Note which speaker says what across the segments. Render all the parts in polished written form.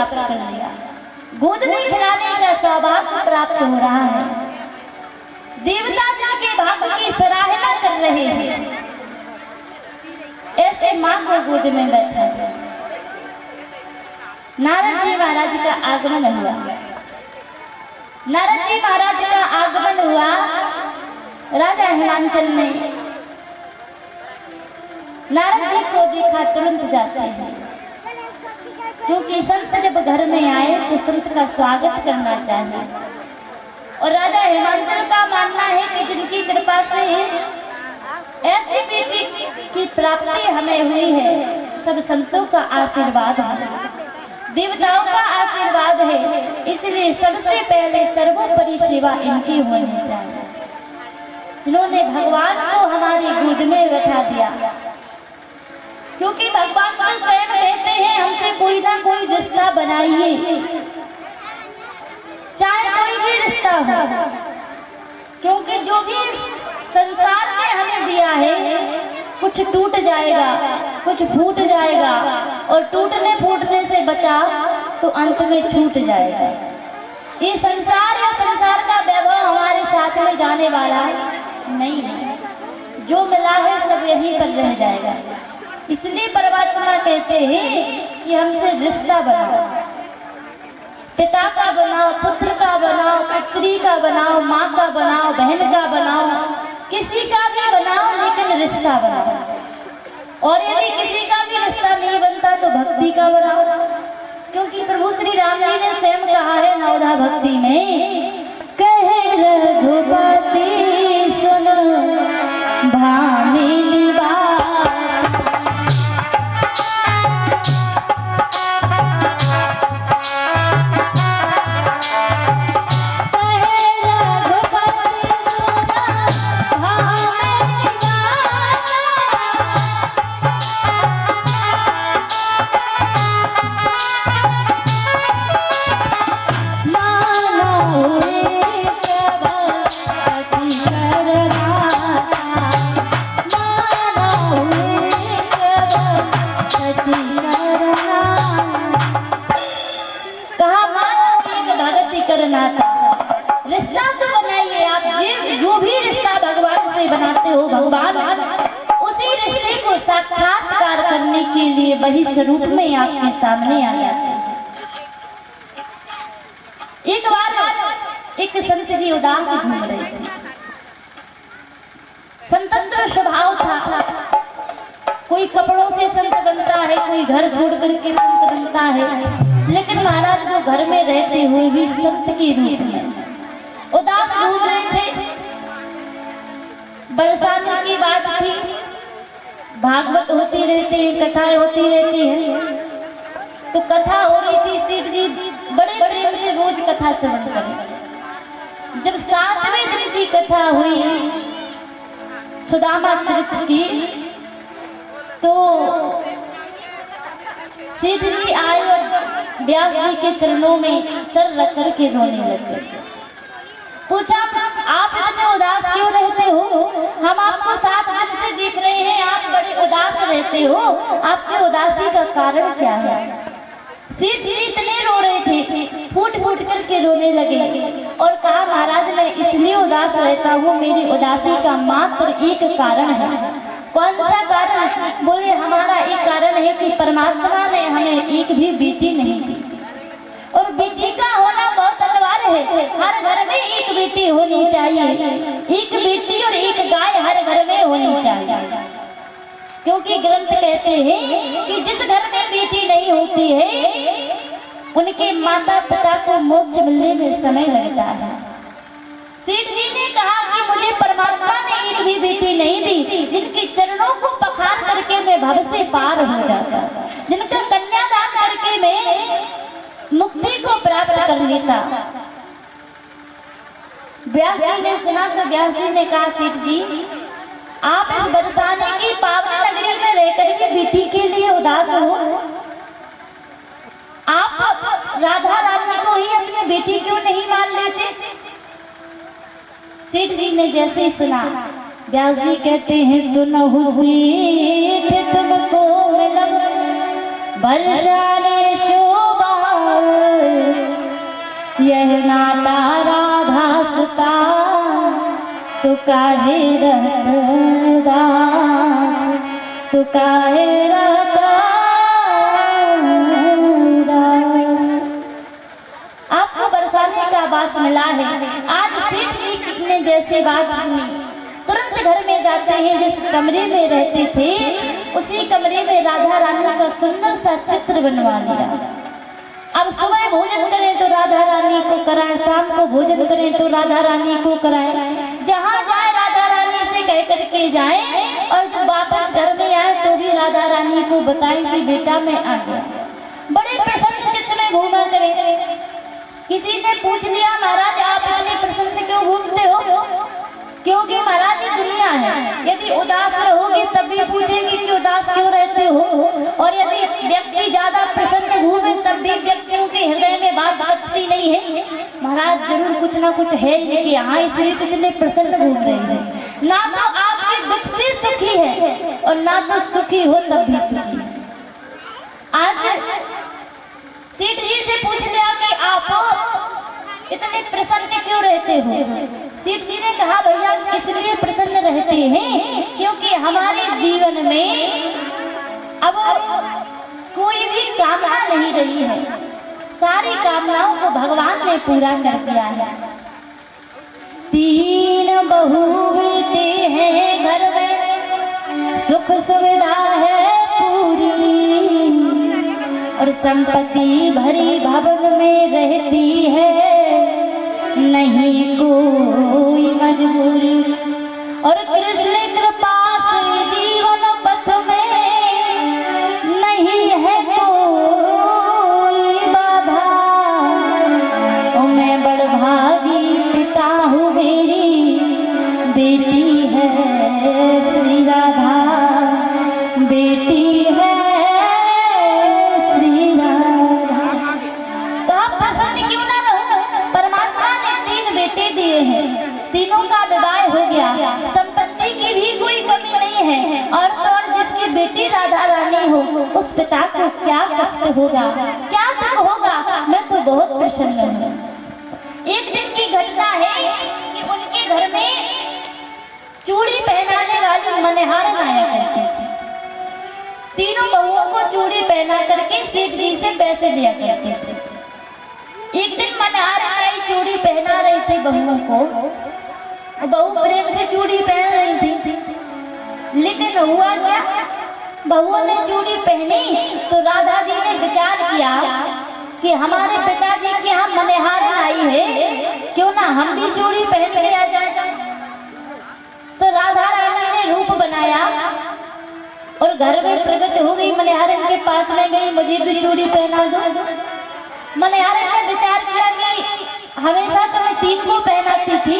Speaker 1: प्राप्त कर लिया, गोद में खिलाने का सौभाग्य प्राप्त हो रहा है। देवता जिनके भाग्य की सराहना कर रहे हैं, ऐसे मां को गोद में बैठा नारद जी महाराज का आगमन हुआ। नारद जी महाराज का आगमन हुआ। राजा हिमांचल ने नारद जी को देखा, तुरंत जाते हैं, क्योंकि संत जब घर में आए तो संत का स्वागत करना चाहिए। और राजा हिमांचल का मानना है कि जिनकी कृपा से ऐसी बेटी की प्राप्ति हमें हुई है, सब संतों का आशीर्वाद है, देवताओं का आशीर्वाद है, इसलिए सबसे पहले सर्वोपरि सेवा इनकी होनी चाहिए। इन्होंने भगवान को हमारी गोद में बैठा दिया, क्योंकि भगवान तो स्वयं कहते हैं हमसे कोई ना कोई रिश्ता बनाइए, चाहे कोई भी रिश्ता हो, क्योंकि जो भी संसार ने हमें दिया है कुछ टूट जाएगा, कुछ फूट जाएगा, और टूटने फूटने से बचा तो अंत में छूट जाएगा। ये संसार या संसार का वैभव हमारे साथ में जाने वाला नहीं है, जो मिला है सब यहीं पर रह जाएगा। इसलिए परमात्मा कहते हैं कि हमसे रिश्ता बनाओ, पिता का बनाओ, पुत्र का बनाओ, पुत्री का बनाओ, माँ का बनाओ, बहन का बनाओ, किसी का भी बनाओ, लेकिन रिश्ता बनाओ। और यदि किसी का भी रिश्ता नहीं बनता तो भक्ति का बनाओ, क्योंकि प्रभु श्री राम जी ने स्वयं कहा है नवधा भक्ति में, कहे रघुपति सुनो भामिनी बात, रिश्ता तो बनाइए। आप जो भी रिश्ता भगवान से बनाते हो, भगवान उसी रिश्ते को साक्षात्कार करने के लिए वही स्वरूप में आपके सामने आ जाते हैं। एक बार एक संत जी उदास घूम रहे थे, स्वतंत्र स्वभाव था, कोई कपड़ों से संत बनता है, कोई घर छोड़ करके संत बनता है, लेकिन महाराज वो घर में रहते हुए भी संत की रूप में उदास घूम रहे थे। बरसाने की बात थी, भागवत होती रहती है, कथाएं होती रहती है, तो कथा हो रही थी। सेठ जी बड़े प्रेम से रोज कथा श्रवण करें। जब 7वें दिन की कथा हुई सुदामा चरित्र की, तो सेठ जी आए और व्यास जी के चरणों में सर रख कर के रोने लगे। पूछा, आप इतने उदास क्यों रहते हो? हम आपको 7 दिन से देख रहे हैं, आप बड़े उदास रहते हो, आपके उदासी का कारण क्या है? सेठ जी इतने रो रहे थे, फूट फूट करके रोने लगे और कहा, महाराज मैं इसलिए उदास रहता हूँ, मेरी उदासी का मात्र एक कारण है। कौन सा कारण? बोले, हमारा एक कारण है कि परमात्मा ने हमें एक भी बेटी नहीं दी, और बेटी का होना बहुत अनिवार्य है। हर घर में एक बेटी होनी चाहिए, एक बेटी और एक गाय हर घर में होनी चाहिए, क्योंकि ग्रंथ कहते हैं कि जिस घर में बेटी नहीं होती है उनके माता पिता को मोक्ष मिलने में समय लगता है। सेठ जी ने कहा कि मुझे परमात्मा ने एक भी बेटी नहीं दी, जिनके चरणों को पखार करके मैं भव से पार हो जाता, जिनका कन्यादान करके मैं मुक्ति को प्राप्त कर लेता। व्यास जी ने सुना तो व्यास जी ने कहा, सेठ जी आप इस बरसाने की पावन नगरी में रहकर के बेटी के लिए उदास हो, आप राधा रानी को ही अपनी बेटी क्यों नहीं मान लेते? सेठ जी ने जैसे ही सुना, व्यास जी कहते हैं, सुनो सेठ तुमको मिलब बरसाने शोभा तू काहे रहता तू काहे रहता आपको बरसाने का आवाज मिला है। आज सेठ जी ने जैसी बात सुनी तुरंत घर में जाते हैं। जिस कमरे में रहते थे उसी कमरे में राधा रानी का सुंदर सा चित्र बनवा लिया। अब सुबह भोजन करें तो राधा रानी को कराएं, शाम को भोजन करें तो राधा रानी को कराएं। जहाँ जाए राधा रानी से कह करके जाएं और जब वापस घर में आए तो भी राधा रानी को बताएं कि बेटा मैं आ गया। बड़े प्रसन्न चित्त में घूमा करें। किसी ने पूछ लिया महाराज आप इतने प्रसन्न क्यों घूमते हो? क्योंकि महाराज ये दुनिया है, यदि उदास रहोगे तब भी पूछेंगे कि उदास क्यों रहते हो, और यदि व्यक्ति ज्यादा प्रसन्न घूमे तब भी व्यक्तियों के हृदय में बात बचती नहीं है। महाराज जरूर कुछ ना कुछ है कि यहाँ इसलिए तो इतने प्रसन्न घूम रहे हैं। ना तो आपके दुख से सुखी है और ना तो सुखी हो तब भी सुखी। आज सेठ जी से पूछ लिया कि आप इतने प्रसन्न क्यों रहते हो? सेठ जी ने कहा भैया इसलिए प्रसन्न रहते हैं क्योंकि हमारे जीवन में अब कोई भी कामना नहीं रही है। सारी कामनाओं को भगवान ने पूरा कर दिया है। 3 बहू बेटे हैं घर में, सुख सुविधा है पूरी और संपत्ति भरी भवन में रहती है, नहीं कोई मजबूरी। और कृष्ण कृपा से जीवन पथ में नहीं है कोई बाधा। और मैं बड़भागी पिता हूँ, मेरी बेटी है श्री राधा, बेटी है श्री राधा। तो आप प्रसन्न क्यों ना रहो? परमात्मा ने 3 बेटे दिए हैं, तीनों का विवाह हो गया, संपत्ति की भी कोई कमी नहीं है। और तो और जिसकी बेटी राधा रानी हो उस पिता को क्या कष्ट होगा, क्या दुख होगा? मैं तो बहुत प्रसन्न हूँ। एक दिन की घटना है कि उनके घर में चूड़ी पहनाने वाली मनिहारन आया करती थी। तीनों बहुओं को चूड़ी पहना करके सेठ जी से पैसे दिया करते थे। एक दिन मनिहारन आई, चूड़ी पहना रही थी बहुओं को, बहू प्रेम से चूड़ी पहन रही थी। लेकिन हुआ क्या, बहुओं ने चूड़ी पहनी तो राधा जी ने विचार किया कि हमारे पिताजी के यहाँ मनिहारन आई है, क्यों ना हम भी चूड़ी पहन के आ जाए। तो राधा रानी ने रूप बनाया और घर में प्रकट हो गई, मनिहारन के पास में गई, मुझे भी चूड़ी पहना दो। मनिहारन ने विचार किया कि हमेशा तो मैं 3 को पहनाती थी,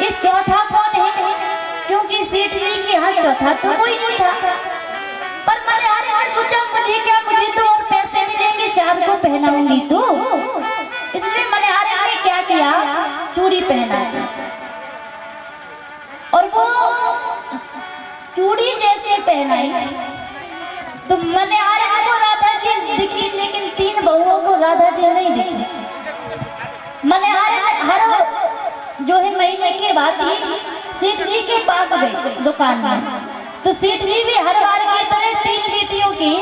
Speaker 1: ये चौथा कौन है? क्योंकि सेठ जी के यहाँ चौथा तो कोई नहीं था। पर मनिहारन ने सोचा मुझे क्या, मुझे तो और पैसे मिलेंगे 4 को पहनाऊंगी तो। इसलिए मनिहारन ने क्या किया, चूड़ी पहना दी। और वो चूड़ी जैसे पहनाई तो मनिहारन को राधा जी दिखी, लेकिन 3 बहुओं को राधा जी नहीं दिखी। मनिहारन हर जो है महीने के बाद ही सेठ जी के पास गई दुकान में, तो सेठ जी भी हर बार की तरह 3 बेटियों की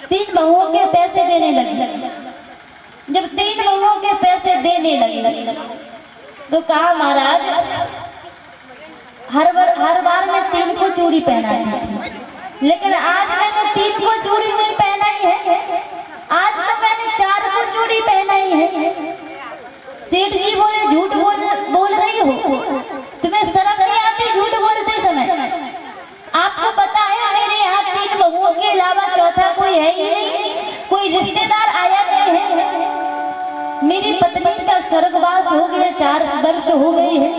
Speaker 1: 3 बहुओं के पैसे देने लगे। जब 3 बहुओं के पैसे देने लगे तो कहा महाराज हर बार मैं 3 को चूड़ी पहनाती थी, लेकिन आज मैंने 3 को चूड़ी नहीं पहनाई है, आज तो मैंने 4 को चूड़ी पहनाई है। सेठ जी बोले झूठ बोल रही हो, तुम्हें शर्म नहीं आती झूठ बोलते समय? आपको पता है मेरे यहाँ 3 बहुओं के अलावा चौथा कोई है ही नहीं, कोई रिश्तेदार आया नहीं है। मेरी पत्नी का स्वर्गवास हो गया, 4 वर्ष हो गए हैं,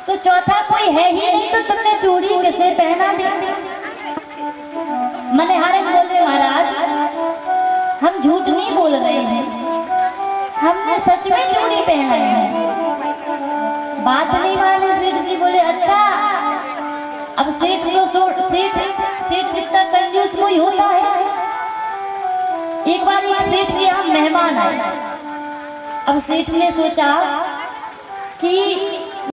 Speaker 1: तो चौथा कोई है ही नहीं, तो तुमने चूड़ी किसे पहना दी? मनिहारन बोले महाराज हम झूठ नहीं बोल रहे हैं, हमने सच में चूड़ी पहनाई है। बात नहीं माने सेठ जी। बोले अच्छा, अब सेठ जितना कंजूस कोई होता है। एक बार एक सेठ के यहाँ मेहमान आए। अब सेठ ने सोचा कि